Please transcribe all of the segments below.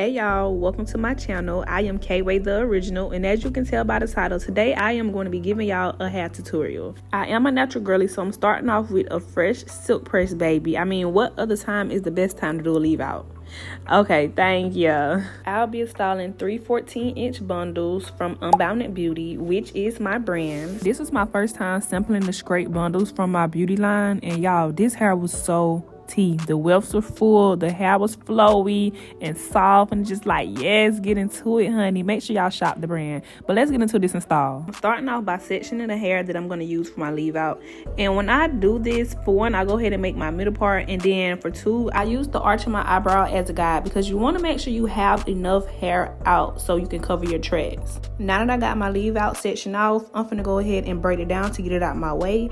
Hey y'all, welcome to my channel. I am kayway.theoriginal, and as you can tell by the title, today I am going to be giving y'all a hair tutorial. I am a natural girly, so I'm starting off with a fresh silk press baby. I mean, what other time is the best time to do a leave out? Okay, thank you. I'll be installing 3 14-inch bundles from Unbounded Beauty, which is my brand. This was my first time sampling the straight bundles from my beauty line, and y'all, this hair was so tea. The wefts were full, the hair was flowy and soft, and just like, yes, get into it, honey. Make sure y'all shop the brand. But let's get into this install. I'm starting off by sectioning the hair that I'm going to use for my leave out. And when I do this, for one, I go ahead and make my middle part, and then for two, I use the arch of my eyebrow as a guide because you want to make sure you have enough hair out so you can cover your tracks. Now that I got my leave out section off, I'm gonna go ahead and braid it down to get it out my way.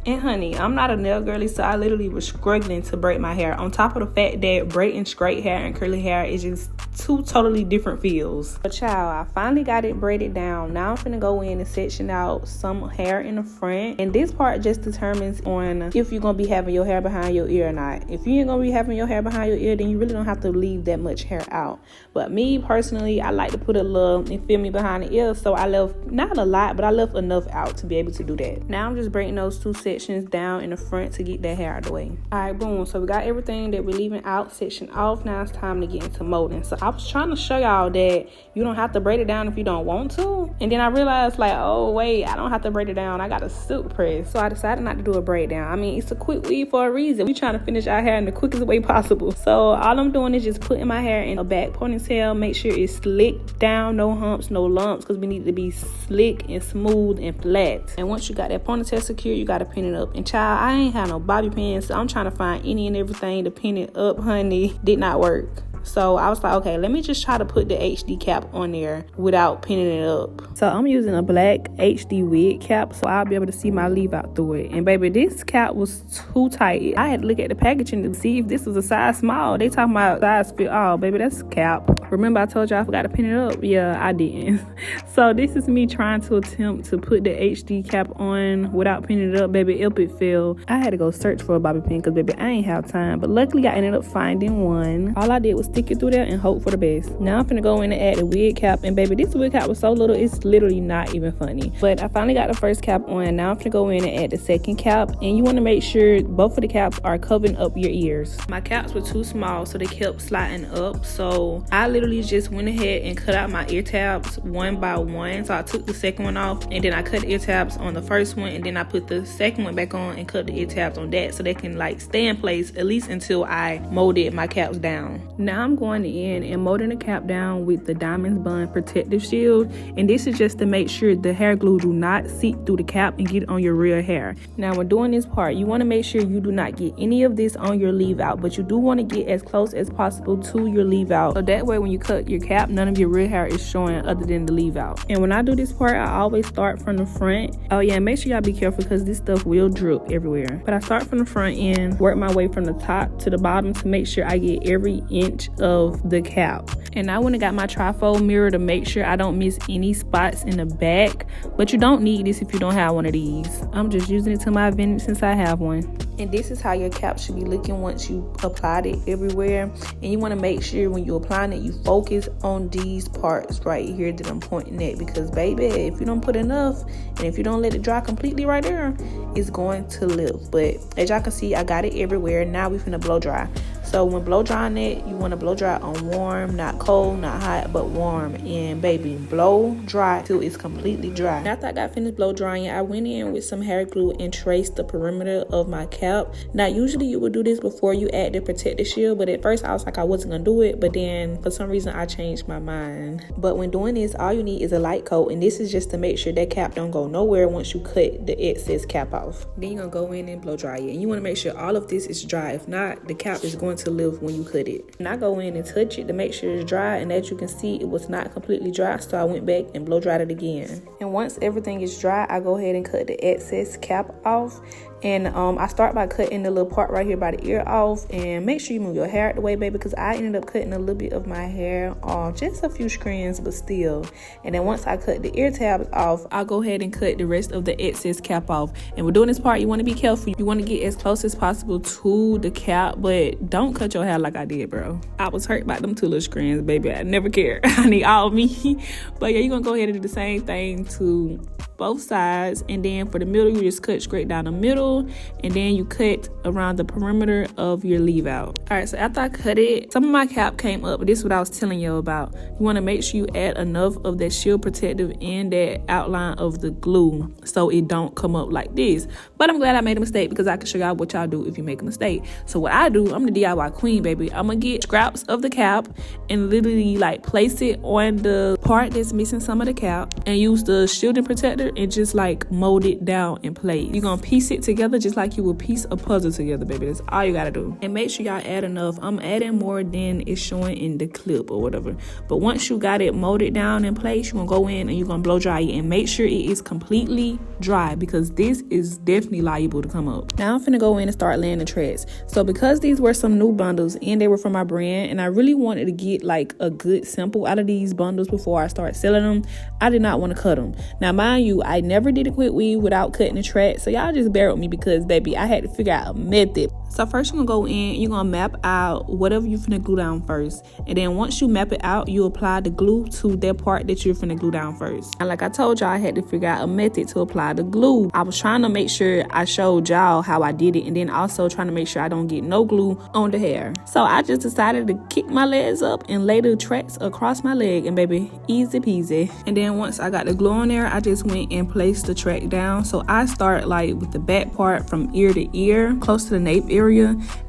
And honey, I'm not a nail girly, so I literally was struggling to braid my hair. On top of the fact that braiding straight hair and curly hair is just two totally different feels. But child, I finally got it braided down. Now I'm finna go in and section out some hair in the front. And this part just determines on if you're gonna be having your hair behind your ear or not. If you ain't gonna be having your hair behind your ear, then you really don't have to leave that much hair out. But me personally, I like to put a little, you feel me, behind the ear. So I left, not a lot, but I left enough out to be able to do that. Now I'm just braiding those two sections down in the front to get that hair out of the way. All right, boom. So we got everything that we're leaving out section off. Now it's time to get into molding. So I was trying to show y'all that you don't have to braid it down if you don't want to. And then I realized like, oh wait, I don't have to braid it down. I got a silk press. So I decided not to do a braid down. I mean, it's a quick weave for a reason. We trying to finish our hair in the quickest way possible. So all I'm doing is just putting my hair in a back ponytail. Make sure it's slick down, no humps, no lumps, because we need it to be slick and smooth and flat. And once you got that ponytail secure, you got to pin it up. And child, I ain't have no bobby pins, so I'm trying to find any and everything to pin it up, honey. Did not work. So I was like, okay, let me just try to put the HD cap on there without pinning it up. So I'm using a black HD wig cap, so I'll be able to see my leave out through it. And baby, this cap was too tight. I had to look at the packaging to see if this was a size small. They talking about size fit all. Baby, that's cap. Remember I told you I forgot to pin it up? Yeah, I didn't. So this is me trying to attempt to put the HD cap on without pinning it up. Baby, it failed. I had to go search for a bobby pin because baby, I ain't have time. But luckily I ended up finding one. All I did was stick it through there and hope for the best. Now I'm finna go in and add the wig cap, and baby, this wig cap was so little it's literally not even funny. But I finally got the first cap on. Now I'm finna go in and add the second cap, and you want to make sure both of the caps are covering up your ears. My caps were too small, so they kept sliding up, so I literally just went ahead and cut out my ear tabs one by one. So I took the second one off, and then I cut the ear tabs on the first one, and then I put the second one back on and cut the ear tabs on that so they can like stay in place at least until I molded my caps down. Now I'm going in and molding the cap down with the Diamonds Bond Protective Shield, and this is just to make sure the hair glue do not seep through the cap and get on your real hair. Now when doing this part, you want to make sure you do not get any of this on your leave out, but you do want to get as close as possible to your leave out, so that way when you cut your cap, none of your real hair is showing other than the leave out. And when I do this part, I always start from the front. Oh yeah, make sure y'all be careful because this stuff will drip everywhere. But I start from the front end, work my way from the top to the bottom to make sure I get every inch of the cap. And I went and got my trifold mirror to make sure I don't miss any spots in the back, but you don't need this if you don't have one of these. I'm just using it to my advantage since I have one. And this is how your cap should be looking once you applied it everywhere. And you want to make sure when you're applying it, you focus on these parts right here that I'm pointing at, because baby, if you don't put enough and if you don't let it dry completely right there, it's going to lift. But as y'all can see, I got it everywhere. Now we're finna blow dry. So when blow drying it, you want to blow dry on warm, not cold, not hot, but warm. And baby, blow dry till it's completely dry. After I got finished blow drying, I went in with some hair glue and traced the perimeter of my cap. Now usually you would do this before you add the protective shield, but at first I was like I wasn't gonna do it, but then for some reason I changed my mind. But when doing this, all you need is a light coat, and this is just to make sure that cap don't go nowhere once you cut the excess cap off. Then you're gonna go in and blow dry it, and you want to make sure all of this is dry. If not, the cap is going to lift when you cut it. And I go in and touch it to make sure it's dry, and as you can see, it was not completely dry, so I went back and blow dried it again. And once everything is dry, I go ahead and cut the excess cap off. And I start by cutting the little part right here by the ear off, and make sure you move your hair out the way, baby, because I ended up cutting a little bit of my hair off, just a few strands, but still. And then once I cut the ear tabs off, I'll go ahead and cut the rest of the excess cap off. And with doing this part, you want to be careful. You want to get as close as possible to the cap, but don't cut your hair like I did, bro. I was hurt by them two little strands, baby. I never cared. I need all me. But yeah, you're gonna go ahead and do the same thing to both sides, and then for the middle you just cut straight down the middle, and then you cut around the perimeter of your leave out. All right, so after I cut it, some of my cap came up, but this is what I was telling you about. You want to make sure you add enough of that shield protective in that outline of the glue so it don't come up like this. But I'm glad I made a mistake, because I can show y'all what y'all do if you make a mistake. So what I do, I'm the DIY queen, baby. I'm gonna get scraps of the cap and literally like place it on the part that's missing some of the cap, and use the shielding protector and just like mold it down in place. You're gonna piece it together just like you would piece a puzzle together, baby. That's all you gotta do. And make sure y'all add enough. I'm adding more than is showing in the clip or whatever. But once you got it molded down in place, you're gonna go in and you're gonna blow dry it, and make sure it is completely dry, because this is definitely liable to come up. Now I'm finna go in and start laying the threads. So because these were some new bundles and they were from my brand, and I really wanted to get like a good sample out of these bundles before I start selling them, I did not want to cut them. Now mind you, I never did a quick weave without cutting the track, so y'all just bear with me, because baby, I had to figure out a method. So first you're gonna go in, you're gonna map out whatever you're finna glue down first, and then once you map it out, you apply the glue to that part that you're finna glue down first. And like I told y'all, I had to figure out a method to apply the glue. I was trying to make sure I showed y'all how I did it, and then also trying to make sure I don't get no glue on the hair. So I just decided to kick my legs up and lay the tracks across my leg, and baby, easy peasy. And then once I got the glue on there, I just went and placed the track down. So I start like with the back part from ear to ear, close to the nape area,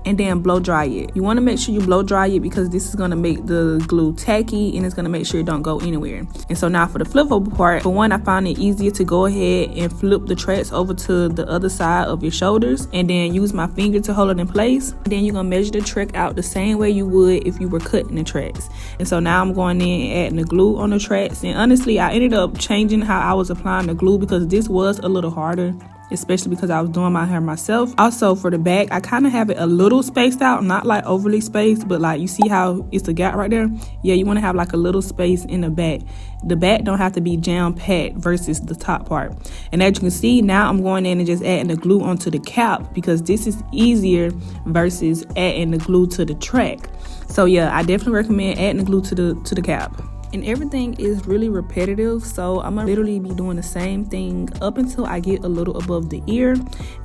and then blow dry it. You want to make sure you blow dry it, because this is going to make the glue tacky, and it's going to make sure it don't go anywhere. And so now for the flip over part, for one, I found it easier to go ahead and flip the tracks over to the other side of your shoulders, and then use my finger to hold it in place. And then you're going to measure the track out the same way you would if you were cutting the tracks. And so now I'm going in and adding the glue on the tracks, and honestly I ended up changing how I was applying the glue, because this was a little harder, especially because I was doing my hair myself. Also for the back, I kind of have it a little spaced out, not like overly spaced, but like you see how it's a gap right there? Yeah, you want to have like a little space in the back. The back don't have to be jam packed versus the top part. And as you can see, now I'm going in and just adding the glue onto the cap, because this is easier versus adding the glue to the track. So yeah, I definitely recommend adding the glue to the cap. And everything is really repetitive, so I'm gonna literally be doing the same thing up until I get a little above the ear,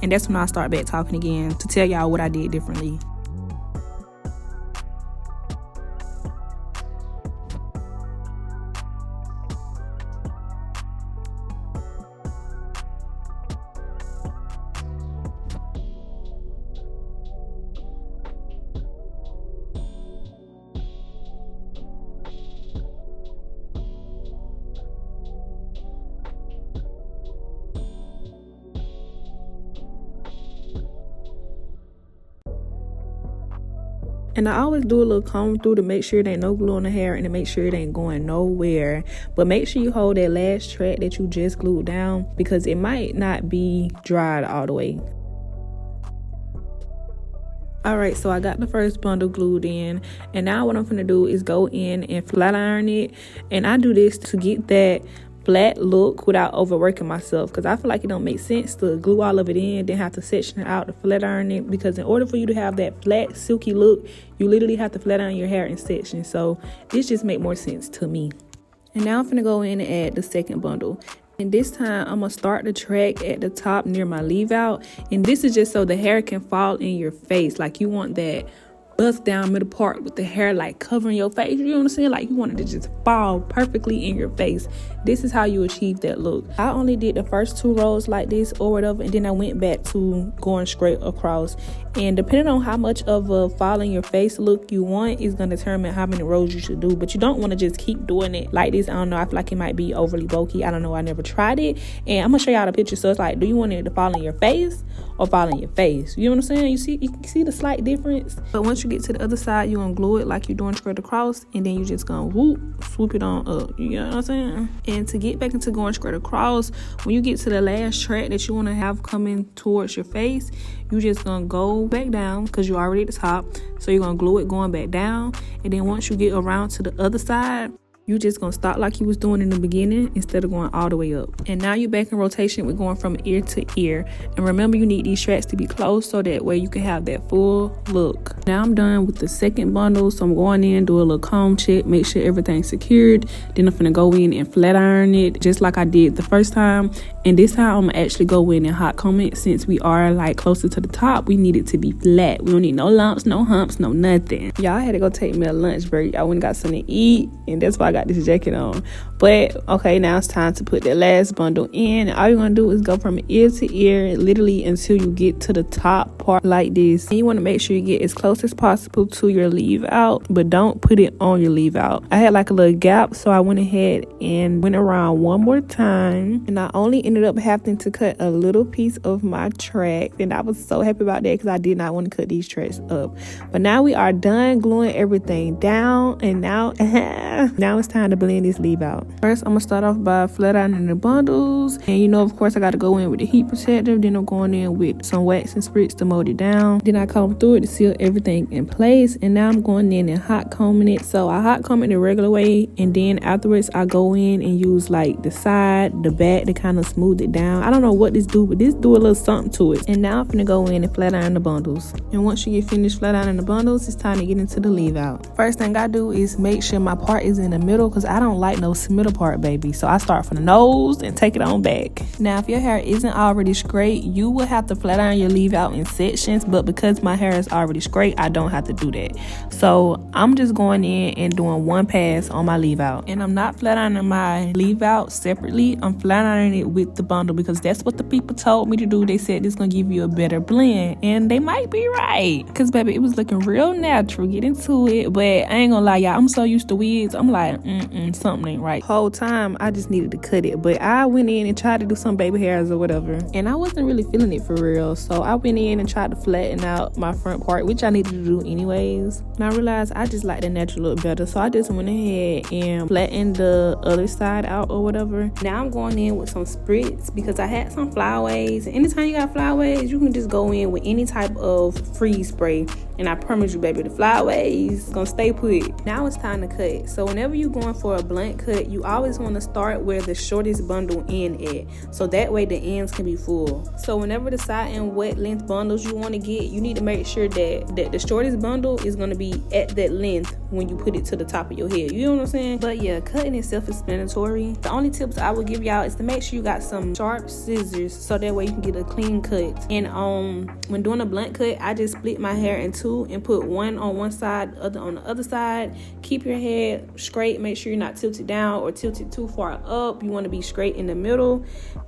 and that's when I start back talking again to tell y'all what I did differently. And I always do a little comb through to make sure there ain't no glue on the hair and to make sure it ain't going nowhere. But make sure you hold that last track that you just glued down, because it might not be dried all the way. Alright, so I got the first bundle glued in, and now what I'm gonna do is go in and flat iron it. And I do this to get that flat look without overworking myself, because I feel like it don't make sense to glue all of it in, then have to section it out to flat iron it, because in order for you to have that flat silky look, you literally have to flat iron your hair in sections. So this just make more sense to me. And now I'm gonna go in and add the second bundle. And this time I'm gonna start the track at the top near my leave out, and this is just so the hair can fall in your face. Like you want that bust down middle part with the hair like covering your face, you know what I'm saying? Like you want it to just fall perfectly in your face. This is how you achieve that look. I only did the first 2 rows like this or whatever, and then I went back to going straight across. And depending on how much of a fall in your face look you want is going to determine how many rows you should do. But you don't want to just keep doing it like this. I don't know, I feel like it might be overly bulky. I don't know, I never tried it. And I'm gonna show y'all the picture. So it's like, do you want it to fall in your face or fall in your face? You know what I'm saying? You can see the slight difference. But once you you get to the other side, you're gonna glue it like you're doing straight across, and then you just gonna whoop, swoop it on up. You know what I'm saying? And to get back into going straight across, when you get to the last track that you want to have coming towards your face, you just gonna go back down because you're already at the top. So you're gonna glue it going back down, and then once you get around to the other side, you just gonna stop like you was doing in the beginning instead of going all the way up. And now you're back in rotation. We're going from ear to ear. And remember, you need these straps to be closed so that way you can have that full look. Now I'm done with the second bundle, so I'm going in, do a little comb check, make sure everything's secured. Then I'm gonna go in and flat iron it just like I did the first time. And this time I'm gonna actually go in and hot comb it. Since we are like closer to the top, we need it to be flat. We don't need no lumps, no humps, no nothing. Y'all, I had to go take me a lunch break. I went and got something to eat, and that's why I got this jacket on. But okay, now it's time to put that last bundle in. All you're gonna do is go from ear to ear, literally until you get to the top part like this. And you want to make sure you get as close as possible to your leave out, but don't put it on your leave out. I had like a little gap, so I went ahead and went around one more time, and I only ended up having to cut a little piece of my track, and I was so happy about that because I did not want to cut these tracks up. But now we are done gluing everything down, and now it's time to blend this leave out. First, I'm gonna start off by flat ironing the bundles, and you know, of course, I got to go in with the heat protector. Then I'm going in with some wax and spritz to mold it down. Then I comb through it to seal everything in place, and now I'm going in and hot combing it. So I hot comb it the regular way, and then afterwards I go in and use like the side, the back to kind of smooth it down. I don't know what this do, but this do a little something to it. And now I'm gonna go in and flat iron the bundles. And once you get finished flat ironing the bundles, it's time to get into the leave out. First thing I do is make sure my part is in the middle, because I don't like no middle part, baby. So I start from the nose and take it on back. Now, if your hair isn't already straight, you will have to flat iron your leave out in sections, but because my hair is already straight, I don't have to do that. So I'm just going in and doing one pass on my leave out. And I'm not flat ironing my leave out separately. I'm flat ironing it with the bundle because that's what the people told me to do. They said this gonna give you a better blend, and they might be right, because baby, it was looking real natural. Get into it. But I ain't gonna lie, y'all, I'm so used to wigs. I'm like, something ain't right. Whole time I just needed to cut it, but I went in and tried to do some baby hairs or whatever, and I wasn't really feeling it for real. So I went in and tried to flatten out my front part, which I needed to do anyways. And I realized I just like the natural look better, so I just went ahead and flattened the other side out or whatever. Now I'm going in with some spritz because I had some flyaways. Anytime you got flyaways, you can just go in with any type of freeze spray, and I promise you, baby, the flyaways gonna stay put. Now it's time to cut. So whenever you're going for a blunt cut, you always want to start where the shortest bundle end at, so that way the ends can be full. So whenever deciding what length bundles you want to get, you need to make sure that the shortest bundle is going to be at that length when you put it to the top of your head. You know what I'm saying? But yeah, cutting is self-explanatory. The only tips I would give y'all is to make sure you got some sharp scissors, so that way you can get a clean cut. And when doing a blunt cut, I just split my hair in two and put one on one side, other on the other side. Keep your head straight. Make sure you're not tilted down or tilted too far up. You want to be straight in the middle,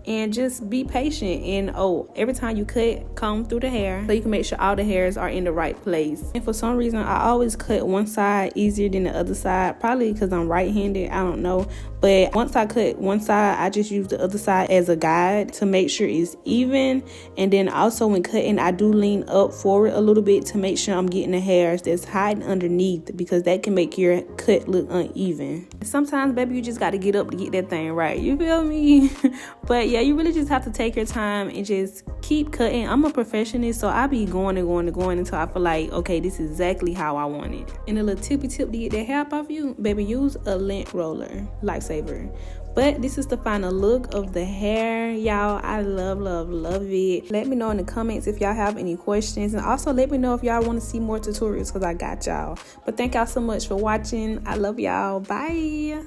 and just be patient. And every time you cut, comb through the hair so you can make sure all the hairs are in the right place. And for some reason, I always cut one side easier than the other side, probably because I'm right-handed, I don't know. But once I cut one side, I just use the other side as a guide to make sure it's even. And then also when cutting, I do lean up forward a little bit to make sure I'm getting the hairs that's hiding underneath, because that can make your cut look uneven. Sometimes, baby, you just got to get up to get that thing right. You feel me? But yeah, you really just have to take your time and just keep cutting. I'm a perfectionist, so I be going and going and going until I feel like, okay, this is exactly how I want it. And a little tippy tip to get that hair up off you, baby, use a lint roller, lifesaver. But this is the final look of the hair, y'all. I love it. Let me know in the comments if y'all have any questions, and also let me know if y'all want to see more tutorials, because I got y'all. But thank y'all so much for watching. I love y'all. Bye.